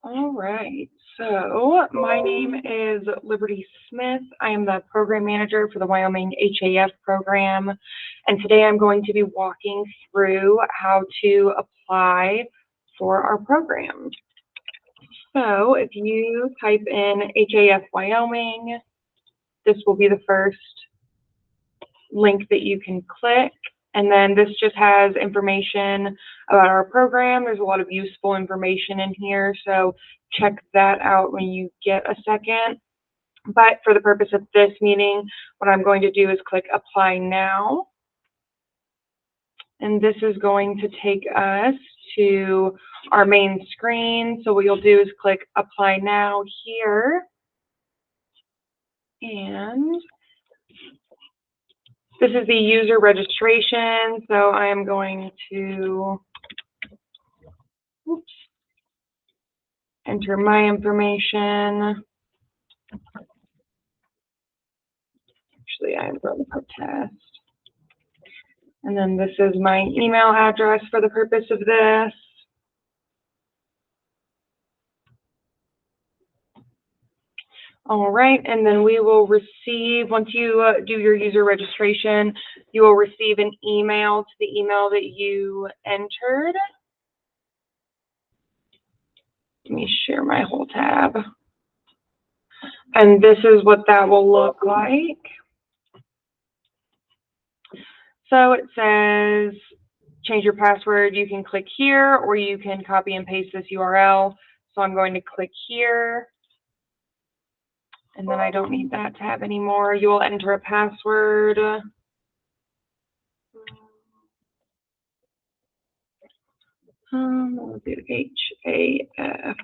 All right, so my name is Liberty Smith. I am the program manager for the Wyoming HAF program, and today I'm going to be walking through how to apply for our program. So if you type in HAF Wyoming, this will be the first link that you can click. And then this just has information about our program. There's a lot of useful information in here, so check that out when you get a second. But for the purpose of this meeting, what I'm going to do is click Apply Now. And this is going to take us to our main screen. So what you'll do is click Apply Now here. And this is the user registration, so I am going to enter my information. Actually, I am going to protest. And then this is my email address for the purpose of this. All right, and then we will receive, once you do your user registration, you will receive an email to the email that you entered. Let me share my whole tab. And this is what that will look like. So it says, change your password. You can click here, or you can copy and paste this URL. So I'm going to click here. And then I don't need that tab anymore. You will enter a password. We'll do HAF.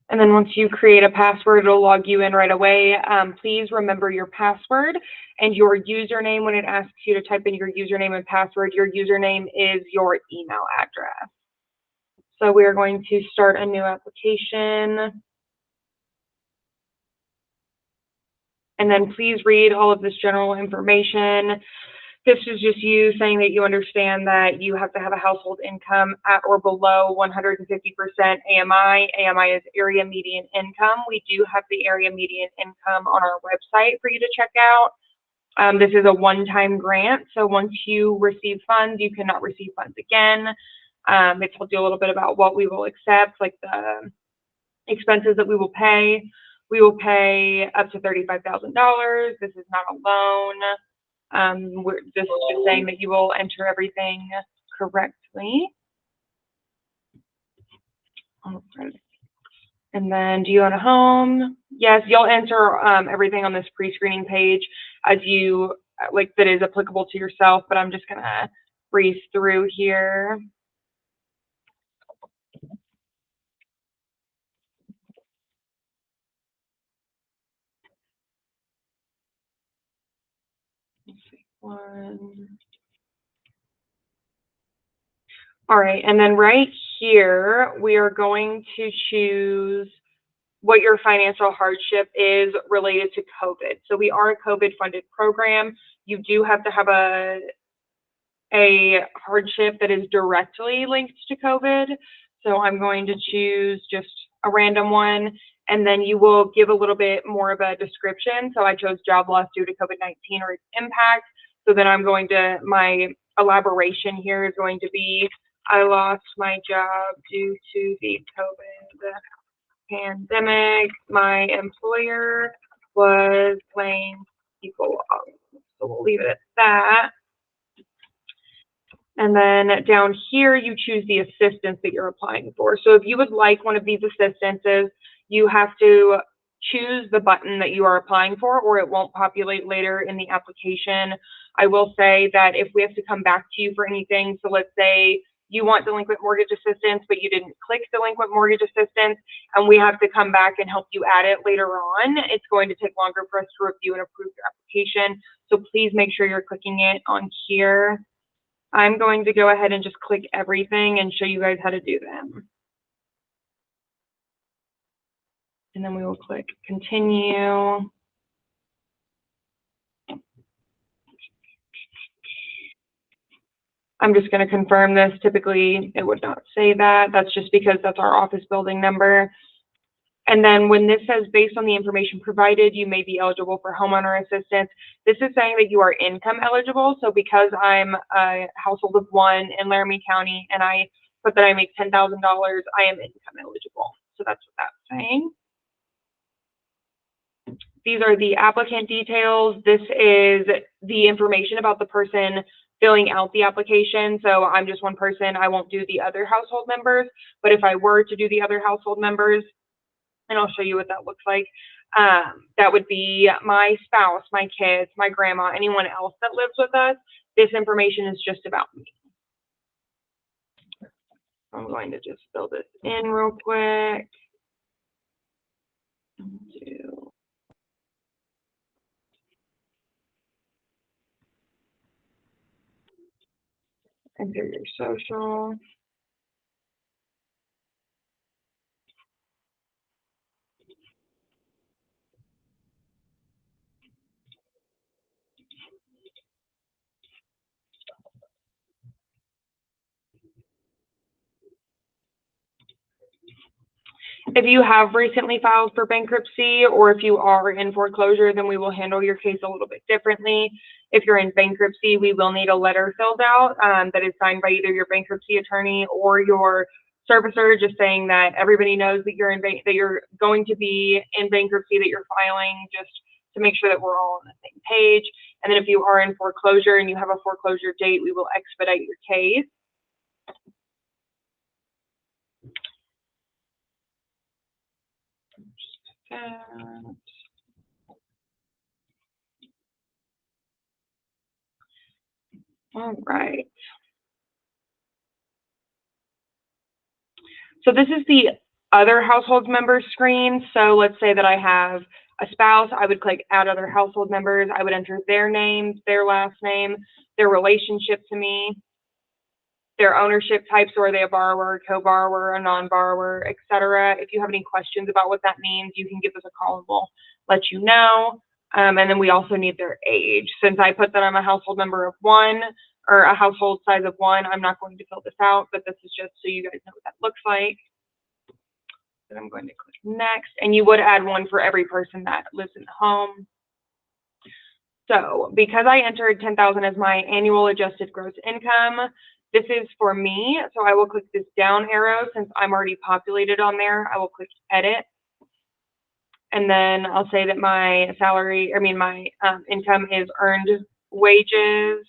And then once you create a password, it'll log you in right away. Please remember your password and your username. When it asks you to type in your username and password, your username is your email address. So we are going to start a new application. And then please read all of this general information. This is just you saying that you understand that you have to have a household income at or below 150% AMI. AMI is area median income. We do have the area median income on our website for you to check out. This is a one-time grant, so once you receive funds, you cannot receive funds again. It tells you a little bit about what we will accept, like the expenses that we will pay. We will pay up to $35,000. This is not a loan. This is just saying that you will enter everything correctly. And then, do you own a home? Yes, you'll enter everything on this pre-screening page as you like that is applicable to yourself, but I'm just gonna breeze through here. One. All right, and then right here, we are going to choose what your financial hardship is related to COVID. So we are a COVID funded program. You do have to have a hardship that is directly linked to COVID. So I'm going to choose just a random one, and then you will give a little bit more of a description. So I chose job loss due to COVID-19 or its impact. So then I'm going to, my elaboration here is going to be, I lost my job due to the COVID pandemic. My employer was laying people off. So we'll leave it at that. And then down here, you choose the assistance that you're applying for. So if you would like one of these assistances, you have to choose the button that you are applying for, or it won't populate later in the application. I will say that if we have to come back to you for anything, so let's say you want delinquent mortgage assistance, but you didn't click delinquent mortgage assistance, and we have to come back and help you add it later on, it's going to take longer for us to review and approve your application. So please make sure you're clicking it on here. I'm going to go ahead and just click everything and show you guys how to do them. And then we will click continue. I'm just going to confirm this. Typically, it would not say that. That's just because that's our office building number. And then when this says, based on the information provided, you may be eligible for homeowner assistance, this is saying that you are income eligible. So because I'm a household of one in Laramie County and I put that I make $10,000, I am income eligible. So that's what that's saying. These are the applicant details. This is the information about the person filling out the application. So I'm just one person. I won't do the other household members. But if I were to do the other household members, and I'll show you what that looks like, that would be my spouse, my kids, my grandma, anyone else that lives with us. This information is just about me. I'm going to just fill this in real quick. Enter your social. If you have recently filed for bankruptcy or if you are in foreclosure, then we will handle your case a little bit differently. If you're in bankruptcy, we will need a letter filled out that is signed by either your bankruptcy attorney or your servicer, just saying that everybody knows that you're that you're going to be in bankruptcy, that you're filing, just to make sure that we're all on the same page. And then if you are in foreclosure and you have a foreclosure date, we will expedite your case. All right. So this is the other household members screen. So let's say that I have a spouse. I would click add other household members. I would enter their name, their last name, their relationship to me, their ownership type. So are they a borrower, co-borrower, a non-borrower, etc. If you have any questions about what that means, you can give us a call and we'll let you know. And then we also need their age. Since I put that I'm a household member of one, or a household size of one, I'm not going to fill this out, but this is just so you guys know what that looks like. And I'm going to click next, and you would add one for every person that lives in the home. So because I entered 10,000 as my annual adjusted gross income, this is for me. So I will click this down arrow since I'm already populated on there. I will click edit. And then I'll say that my salary, my income is earned wages.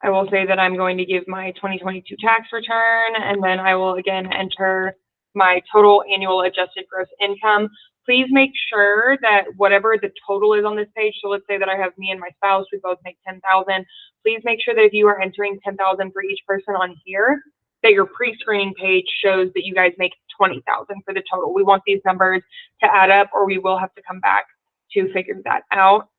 I will say that I'm going to give my 2022 tax return, and then I will again enter my total annual adjusted gross income. Please make sure that whatever the total is on this page, so let's say that I have me and my spouse, we both make 10,000. Please make sure that if you are entering 10,000 for each person on here, that your pre-screening page shows that you guys make 20,000 for the total. We want these numbers to add up, or we will have to come back to figure that out.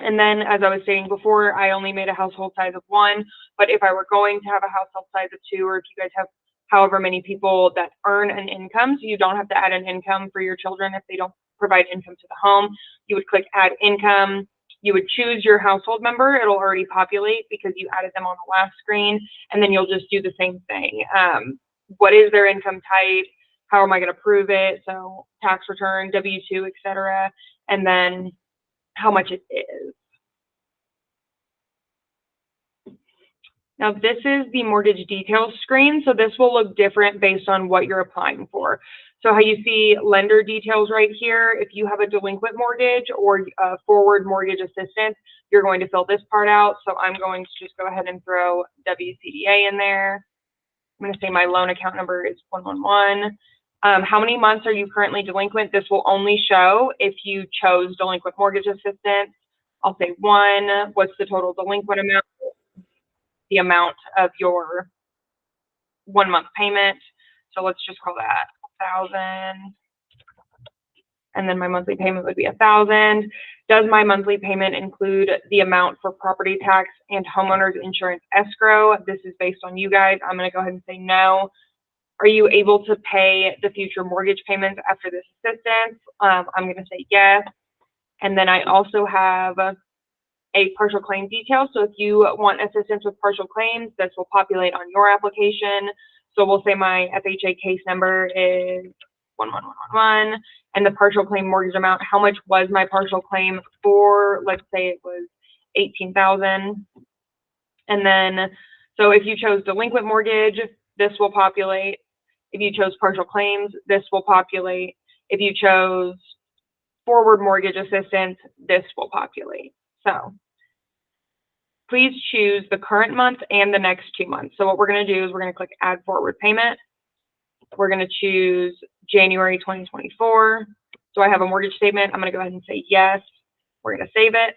And then, as I was saying before, I only made a household size of one, but if I were going to have a household size of two, or if you guys have however many people that earn an income, so you don't have to add an income for your children if they don't provide income to the home, you would click add income. You would choose your household member. It'll already populate because you added them on the last screen, and then you'll just do the same thing. What is their income type? How am I going to prove it? So tax return, W-2, etc., and then how much it is. Now this is the mortgage details screen, so this will look different based on what you're applying for. So how you see lender details right here, if you have a delinquent mortgage or a forward mortgage assistance, you're going to fill this part out. So I'm going to just go ahead and throw WCDA in there. I'm going to say my loan account number is 111. How many months are you currently delinquent? This will only show if you chose delinquent mortgage assistance. I'll say 1. What's the total delinquent amount? The amount of your 1 month payment. So let's just call that 1,000. And then my monthly payment would be 1,000. Does my monthly payment include the amount for property tax and homeowners insurance escrow? This is based on you guys. I'm going to go ahead and say no. Are you able to pay the future mortgage payments after this assistance? I'm going to say yes. And then I also have a partial claim detail. So if you want assistance with partial claims, this will populate on your application. So we'll say my FHA case number is 11111, and the partial claim mortgage amount, how much was my partial claim for? Let's say it was $18,000. And then, so if you chose delinquent mortgage, this will populate. If you chose partial claims, this will populate. If you chose forward mortgage assistance, this will populate. So please choose the current month and the next 2 months. So what we're going to do is we're going to click add forward payment. We're going to choose January 2024. So I have a mortgage statement. I'm going to go ahead and say yes. We're going to save it.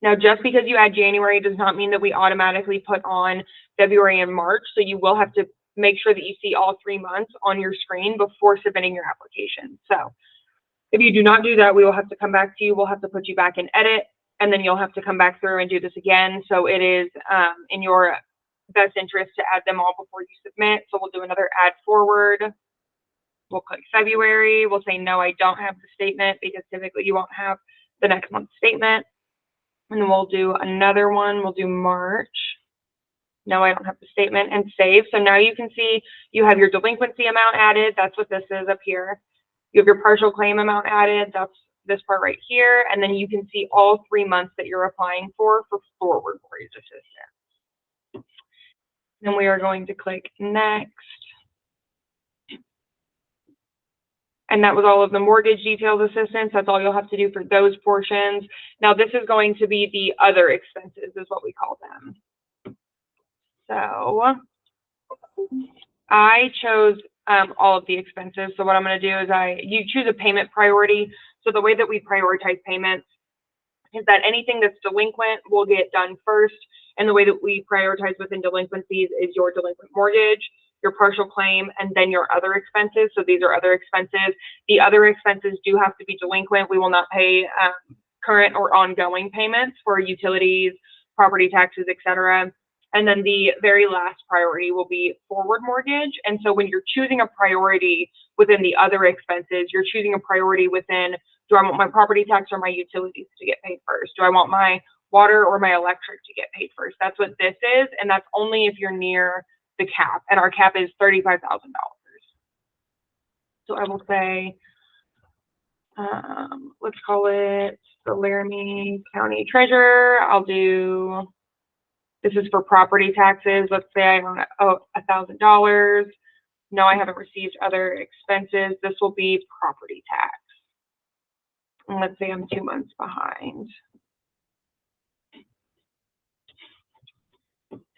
Now, just because you add January does not mean that we automatically put on February and March. So you will have to make sure that you see all 3 months on your screen before submitting your application. So if you do not do that, we will have to come back to you. We'll have to put you back in edit, and then you'll have to come back through and do this again. So it is in your best interest to add them all before you submit. So we'll do another add forward. We'll click February. We'll say, no, I don't have the statement, because typically you won't have the next month's statement. And then we'll do another one. We'll do March. No, I don't have the statement, and save. So now you can see you have your delinquency amount added. That's what this is up here. You have your partial claim amount added. That's this part right here. And then you can see all 3 months that you're applying for forward mortgage assistance. Then we are going to click next. And that was all of the mortgage details assistance. That's all you'll have to do for those portions. Now this is going to be the other expenses, is what we call them. So I chose all of the expenses. So what I'm going to do is you choose a payment priority. So the way that we prioritize payments is that anything that's delinquent will get done first. And the way that we prioritize within delinquencies is your delinquent mortgage, your partial claim, and then your other expenses. So these are other expenses. The other expenses do have to be delinquent. We will not pay current or ongoing payments for utilities, property taxes, etc. And then the very last priority will be forward mortgage. And so when you're choosing a priority within the other expenses, you're choosing a priority within, do I want my property tax or my utilities to get paid first? Do I want my water or my electric to get paid first? That's what this is. And that's only if you're near the cap. And our cap is $35,000. So I will say, let's call it the Laramie County Treasurer. I'll do, this is for property taxes. Let's say I own $1,000. No, I haven't received other expenses. This will be property tax. And let's say I'm 2 months behind.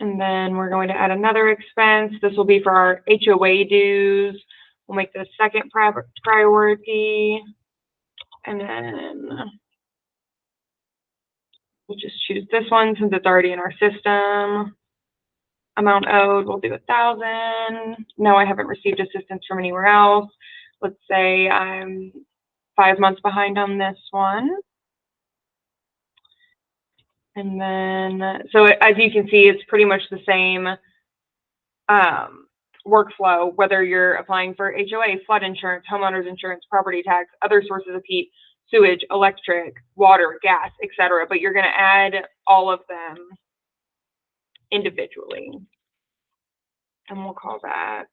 And then we're going to add another expense. This will be for our HOA dues. We'll make this second priority. And then we'll just choose this one since it's already in our system. Amount owed, we'll do 1,000. No, I haven't received assistance from anywhere else. Let's say I'm 5 months behind on this one. And then, so as you can see, it's pretty much the same workflow, whether you're applying for HOA, flood insurance, homeowners insurance, property tax, other sources of heat, sewage, electric, water, gas, etc. But you're going to add all of them individually. And we'll call that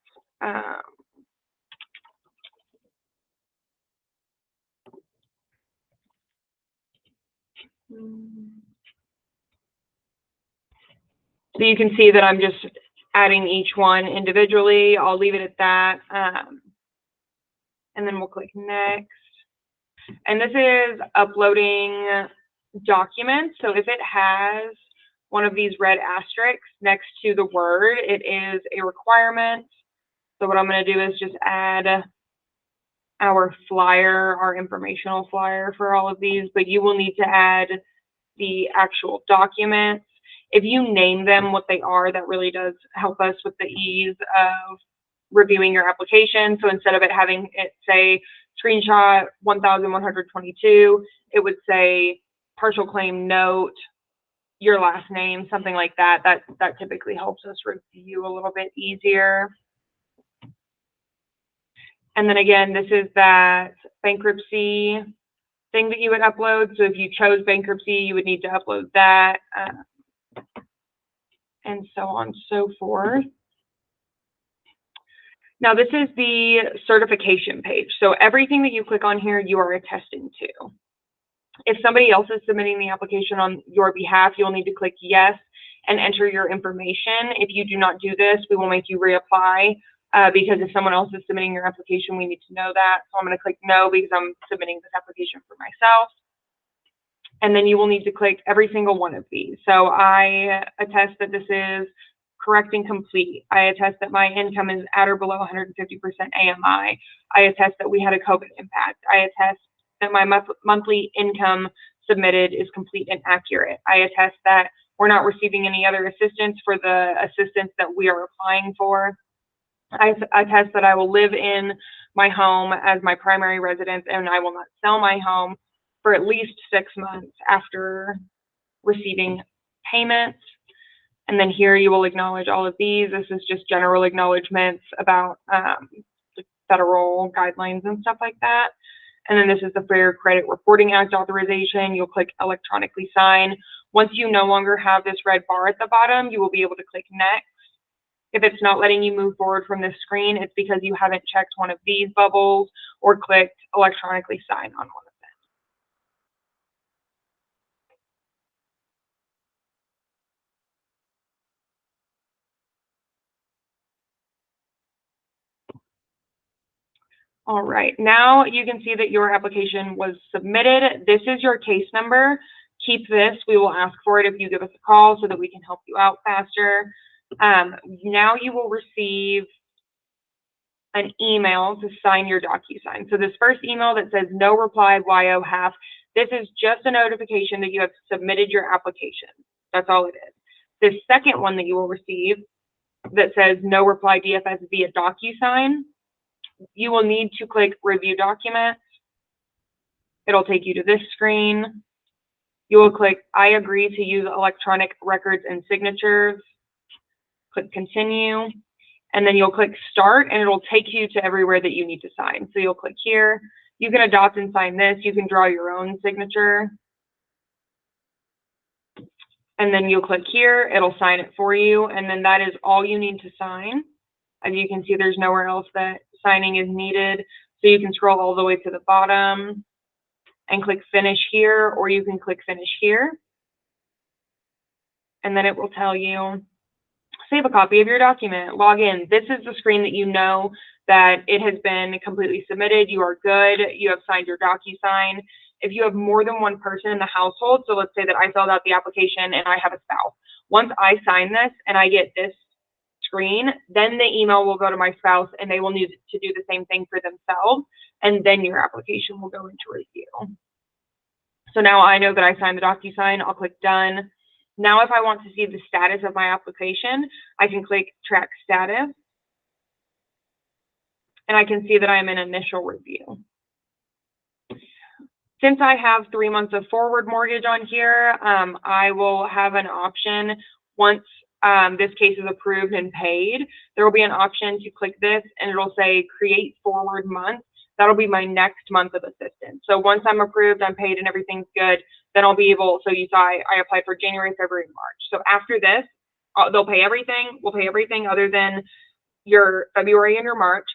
so you can see that I'm just adding each one individually. I'll leave it at that. And then we'll click next. And this is uploading documents. So if it has one of these red asterisks next to the word, it is a requirement. So what I'm going to do is just add our flyer, our informational flyer for all of these, but you will need to add the actual documents. If you name them what they are, that really does help us with the ease of reviewing your application. So instead of it having it say screenshot 1122, it would say partial claim note, your last name, something like that. That typically helps us review a little bit easier. And then again, this is that bankruptcy thing that you would upload. So if you chose bankruptcy, you would need to upload that, and so on and so forth. Now this is the certification page. So everything that you click on here, you are attesting to. If somebody else is submitting the application on your behalf, you'll need to click yes and enter your information. If you do not do this, we will make you reapply because if someone else is submitting your application, we need to know that. So I'm going to click no because I'm submitting this application for myself. And then you will need to click every single one of these. So I attest that this is correct and complete. I attest that my income is at or below 150% AMI. I attest that we had a COVID impact. I attest that my monthly income submitted is complete and accurate. I attest that we're not receiving any other assistance for the assistance that we are applying for. I attest that I will live in my home as my primary residence and I will not sell my home for at least 6 months after receiving payments. And then here you will acknowledge all of these. This is just general acknowledgments about the federal guidelines and stuff like that. And then this is the Fair Credit Reporting Act authorization. You'll click electronically sign. Once you no longer have this red bar at the bottom, you will be able to click next. If it's not letting you move forward from this screen, it's because you haven't checked one of these bubbles or clicked electronically sign on one of them. All right, now you can see that your application was submitted. This is your case number. Keep this. We will ask for it if you give us a call so that we can help you out faster. Now you will receive an email to sign your DocuSign. So this first email that says no reply HAF, this is just a notification that you have submitted your application. That's all it is. The second one that you will receive that says no reply DFS via DocuSign, you will need to click review documents. It'll take you to this screen. You will click I agree to use electronic records and signatures. Click continue. And then you'll click start and it'll take you to everywhere that you need to sign. So you'll click here. You can adopt and sign this. You can draw your own signature. And then you'll click here. It'll sign it for you. And then that is all you need to sign. As you can see, there's nowhere else that signing is needed. So you can scroll all the way to the bottom and click finish here, or you can click finish here. And then it will tell you, save a copy of your document, log in. This is the screen that you know that it has been completely submitted. You are good. You have signed your DocuSign. If you have more than one person in the household, so let's say that I filled out the application and I have a spouse. Once I sign this and I get this screen, then the email will go to my spouse and they will need to do the same thing for themselves. And then your application will go into review. So now I know that I signed the DocuSign. I'll click done. Now, if I want to see the status of my application, I can click track status. And I can see that I'm in initial review. Since I have 3 months of forward mortgage on here, I will have an option once this case is approved and paid. There will be an option to click this and it'll say create forward month. That'll be my next month of assistance. So once I'm approved, I'm paid and everything's good, then I'll be able, so you saw I applied for January, February, March. So after this, they'll pay everything. We'll pay everything other than your February and your March.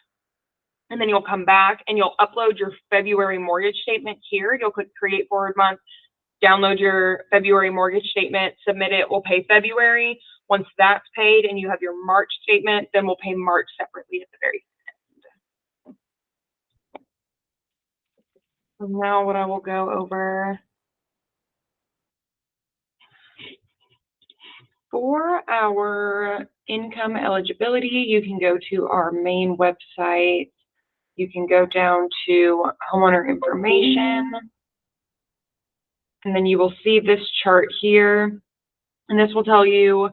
And then you'll come back and you'll upload your February mortgage statement here. You'll click create forward month, download your February mortgage statement, submit it, we'll pay February. Once that's paid and you have your March statement, then we'll pay March separately at the very end. So now what I will go over for our income eligibility, you can go to our main website. You can go down to homeowner information, and then you will see this chart here. And this will tell you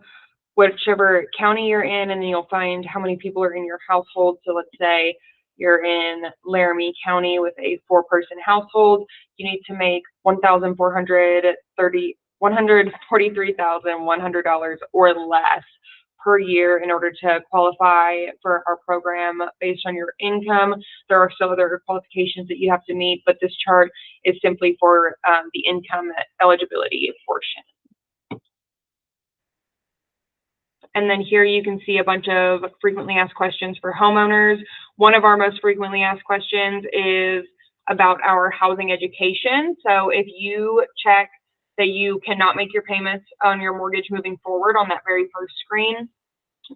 whichever county you're in, and then you'll find how many people are in your household. So let's say you're in Laramie County with a 4-person household. You need to make $143,100 or less per year in order to qualify for our program based on your income. There are still other qualifications that you have to meet, but this chart is simply for the income eligibility portion. And then here you can see a bunch of frequently asked questions for homeowners. One of our most frequently asked questions is about our housing education. So if you check that you cannot make your payments on your mortgage moving forward on that very first screen,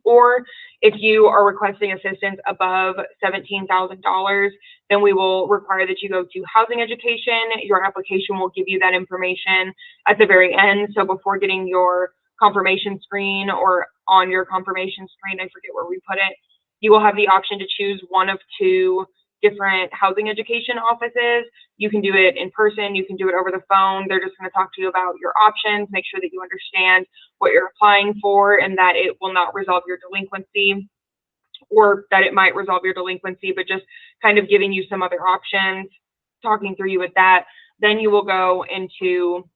or if you are requesting assistance above $17,000, then we will require that you go to housing education. Your application will give you that information at the very end. So before getting your confirmation screen, or on your confirmation screen, I forget where we put it, you will have the option to choose one of two different housing education offices. You can do it in person, you can do it over the phone. They're just going to talk to you about your options, make sure that you understand what you're applying for, and that it will not resolve your delinquency, or that it might resolve your delinquency, but just kind of giving you some other options, talking through you with that. Then you will go into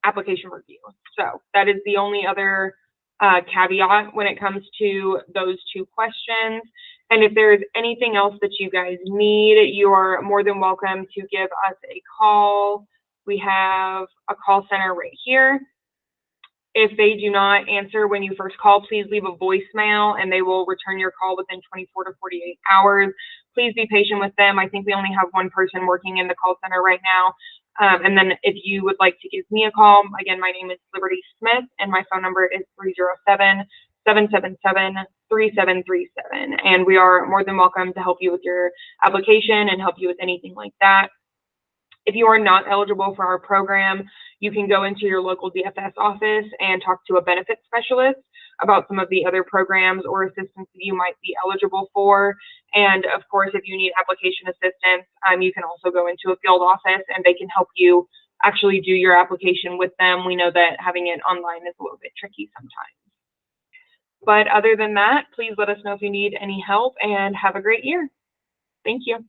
application review. So that is the only other caveat when it comes to those two questions. And if there's anything else that you guys need, you are more than welcome to give us a call. We have a call center right here. If they do not answer when you first call, please leave a voicemail and they will return your call within 24 to 48 hours. Please be patient with them. I think we only have one person working in the call center right now. And then if you would like to give me a call, again, my name is Liberty Smith and my phone number is 307-777-3737. And we are more than welcome to help you with your application and help you with anything like that. If you are not eligible for our program, you can go into your local DFS office and talk to a benefits specialist about some of the other programs or assistance that you might be eligible for. And of course, if you need application assistance, you can also go into a field office and they can help you actually do your application with them. We know that having it online is a little bit tricky sometimes. But other than that, please let us know if you need any help and have a great year. Thank you.